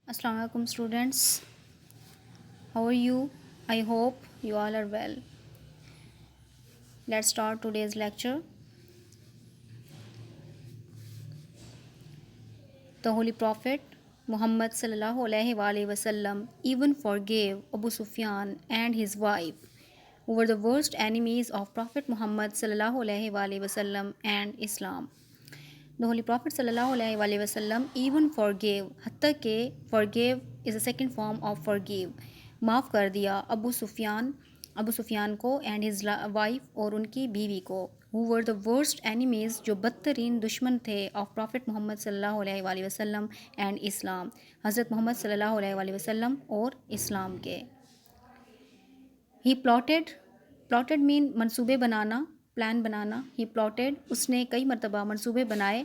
Assalamu alaikum students. How are you? I hope you all are well. Let's start today's lecture. The Holy Prophet Muhammad sallallahu alaihi wasallam even forgave Abu Sufyan and his wife, who were the worst enemies of Prophet Muhammad sallallahu alaihi wasallam and Islam. The Holy Prophet sallallahu alaihi wasallam even forgave, hatta ke forgave is a second form of forgive. माफ़ कर दिया अबू सुफियान को and his wife और उनकी बीवी को, who were the worst enemies, जो बदतरीन दुश्मन थे ऑफ प्रॉफिट मोहम्मद सल्लल्लाहु अलैहि वसल्लम एंड इस्लाम, हज़रत मोहम्मद सल्लल्लाहु अलैहि वसल्लम और इस्लाम के. ही प्लॉटेड मीन मंसूबे बनाना, प्लान बनाना. ही प्लॉटेड, उसने कई मरतबा मंसूबे बनाए,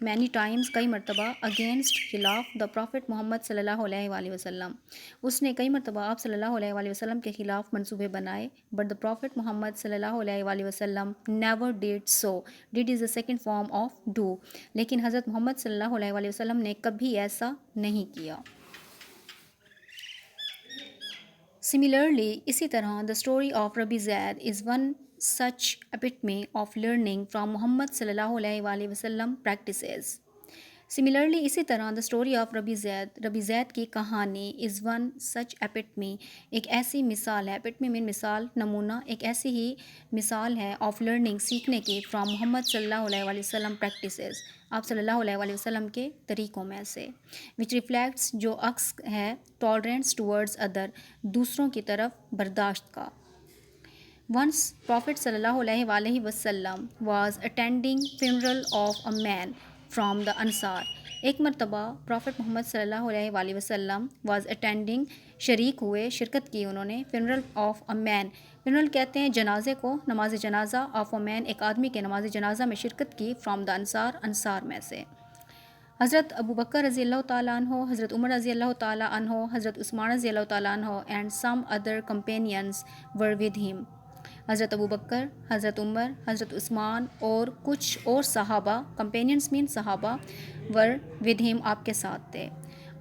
मैनी टाइम्स, कई मरतबा, अगेंस्ट, खिलाफ, द प्रॉफिट मोहम्मद सल्लल्लाहु अलैहि वसल्लम, उसने कई मरतबा आप सल्लल्लाहु अलैहि वसल्लम के ख़िलाफ़ मंसूबे बनाए. बट द प्रॉफिट मोहम्मद सल्लल्लाहु अलैहि वसल्लम never did so. Did is the second form of do. लेकिन हज़रत मोहम्मद सल्लल्लाहु अलैहि वसल्लम ने कभी ऐसा नहीं किया. Similarly, इसी तरह the story of Rabi Zaid is one such epitome of learning from Muhammad सल्लल्लाहु अलैहि वसल्लम प्रैक्टिसेस. सिमिलरली, इसी तरह the story of Rabi Zaid की कहानी इज़ वन सच एपिटमी, एक ऐसी मिसाल है, एपिटमी मीन मिसाल, नमूना, एक ऐसी ही मिसाल है ऑफ लर्निंग, सीखने की, फ्राम मोहम्मद सल्लल्लाहु अलैहि वसल्लम प्रैक्टिसेस, आप सल्लल्लाहु अलैहि वसल्लम के तरीक़ों में से, विच रिफ्लेक्ट्स, जो अक्स है, टॉलरेंस टूवर्ड्स अदर, दूसरों की तरफ बर्दाश्त का. Once Prophet sallallahu alaihi wasallam was attending funeral of a man from the Ansar. एक मरतबा प्रॉफिट मोहम्मद सल्लल्लाहु अलैहि वसल्लम वाज अटेंडिंग, शरीक हुए, शिरकत की उन्होंने, funeral of a man. funeral कहते हैं जनाजे को, नमाज जनाजा, of a man, एक आदमी के नमाज जनाजा में शिरकत की, from the Ansar, अंसार में से. हज़रत अबू बकर रज़ी अल्लाह ताला अन्हो, हज़रत उमर रज़ी अल्लाह ताला अन्हो, हज़रत उस्मान रज़ी अल्लाह ताला अन्हो and some other companions were with him. हज़रत अबू बकर, हज़रत उमर, हज़रत उस्मान और कुछ और सहाबा, कंपेनियंस मीन सहाबा, वर विद हिम, आपके साथ थे.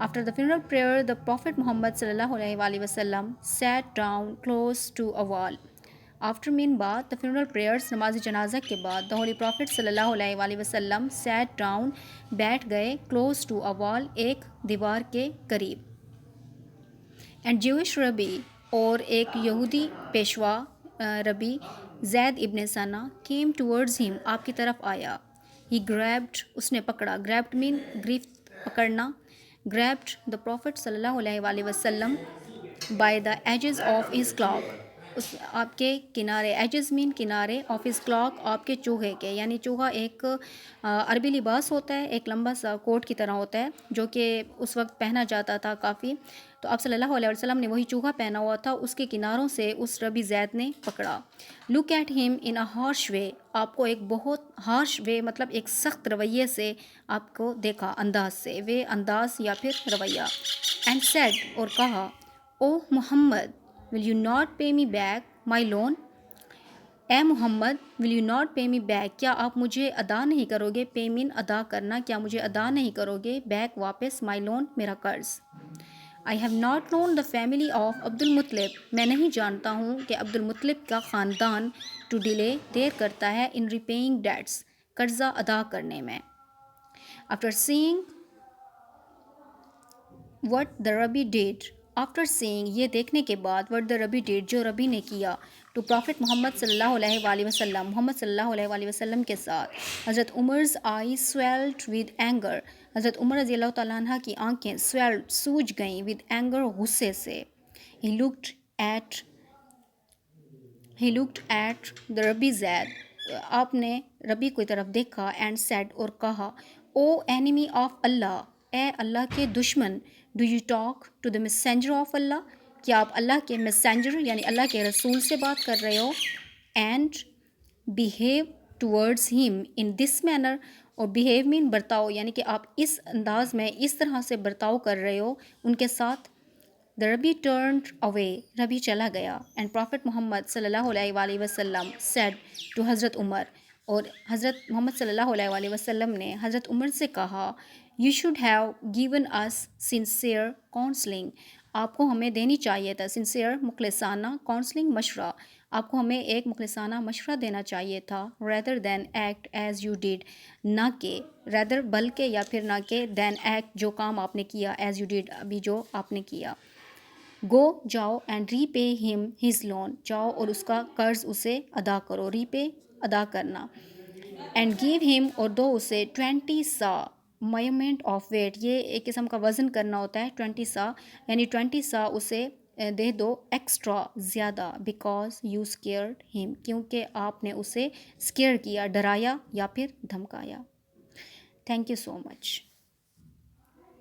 After the funeral prayer the prophet Muhammad सल्लल्लाहु अलैहि वसल्लम sat down close to a wall. After mean बाद, द फ्यूनरल प्रेयर्स, नमाज जनाजा के बाद, द होली प्रॉफिट सल्लल्लाहु अलैहि वसल्लम सैट डाउन, बैठ गए, क्लोज टू अ वॉल, एक दीवार के करीब. एंड ज्यूइश रबी, और एक यहूदी पेशवा रबी ज़ैद इब्न सना, केम टूवर्ड्स हिम, आपकी तरफ आया. ही ग्रैब्ड, उसने पकड़ा, ग्रैब्ड मीन गिरफ्त, पकड़ना, ग्रैब्ड द प्रॉफिट सल्लल्लाहु अलैहि वसल्लम by the edges of his cloak, उस आपके किनारे, एजेस मीन किनारे, ऑफ हिज क्लॉक, आपके चूहे के, यानी चूहा एक अरबी लिबास होता है, एक लंबा सा कोट की तरह होता है, जो कि उस वक्त पहना जाता था काफ़ी. तो आप सल्लल्लाहु अलैहि वसल्लम ने वही चूहा पहना हुआ था, उसके किनारों से उस रबी ज़ैद ने पकड़ा. Look at him in a harsh way, आपको एक बहुत हार्श वे, मतलब एक सख्त रवैये से आपको देखा, अंदाज से, वे अंदाज या फिर रवैया. एंड सेड, और कहा, O Muhammad, will you not pay me back my loan. ए Muhammad, will you not pay me back, क्या आप मुझे अदा नहीं करोगे, पे मीन अदा करना, क्या मुझे अदा नहीं करोगे, बैक वापस, माई लोन मेरा कर्ज़. I have not known the family of Abdul मुत्तलिब, मैं नहीं जानता हूँ कि अब्दुल मुत्तलिब का ख़ानदान टू डिले, देर करता है, इन रिपेइंग डेट्स, कर्ज़ा अदा करने में. After seeing what the rabi did, after seeing, ये देखने के बाद, वट द रबी डिड, जो रबी ने किया, टू प्रॉफिट मोहम्मद सल्लल्लाहु अलैहि वसल्लम, मोहम्मद सल्लल्लाहु अलैहि वसल्लम के साथ. हज़रत उमर्स आई स्वेल्ड विद एंगर, हज़रत उमर रज़ी अल्लाह तआला अन्हा की आंखें स्वेल्ड, सूज गईं, विद एंगर, गुस्से से. ही लुक्ड एट द रबी ज़ैद, आपने रबी की तरफ देखा, एंड सेड, और कहा, ओ एनिमी ऑफ अल्लाह, ए अल्लाह के दुश्मन, do you talk to the messenger of अल्लाह, क्या आप अल्लाह के मैसेंजर यानी अल्लाह के रसूल से बात कर रहे हो. And behave towards him in this manner, और बिहेव मीन बर्ताव, यानी कि आप इस अंदाज में, इस तरह से बर्ताव कर रहे हो उनके साथ. द रबी टर्न्ड अवे, रबी चला गया. एंड प्रॉफिट मोहम्मद सल्लल्लाहु अलैहि वसल्लम सेड टू हज़रत उमर, और हज़रत मोहम्मद सल्लल्लाहु अलैहि वसल्लम ने हज़रत उमर से कहा, you should have given us sincere counselling. آپ کو ہمیں دینی چاہیے تھا سنسیئر مخلصانہ کاؤنسلنگ مشورہ. آپ کو ہمیں ایک مخلصانہ مشورہ دینا چاہیے تھا. Rather than act as you did, نہ کہ ریدر بلکہ یا پھر نہ کہ دین ایکٹ جو کام آپ نے کیا, ایز یو ڈیڈ ابھی جو آپ نے کیا. گو جاؤ اینڈ ری پے ہم ہز لون, جاؤ اور اس کا قرض اسے ادا کرو. ری پے ادا کرنا. اینڈ گیو ہم اور دو اسے 20 سا میئرمنٹ آف ویٹ, یہ ایک قسم کا وزن کرنا ہوتا ہے 20 سا, یعنی 20 سا اسے دے دو ایکسٹرا زیادہ. بیکاز یو اسکیئرڈ ہم, کیونکہ آپ نے اسے اسکیئر کیا, ڈرایا یا پھر دھمکایا. Thank you so much.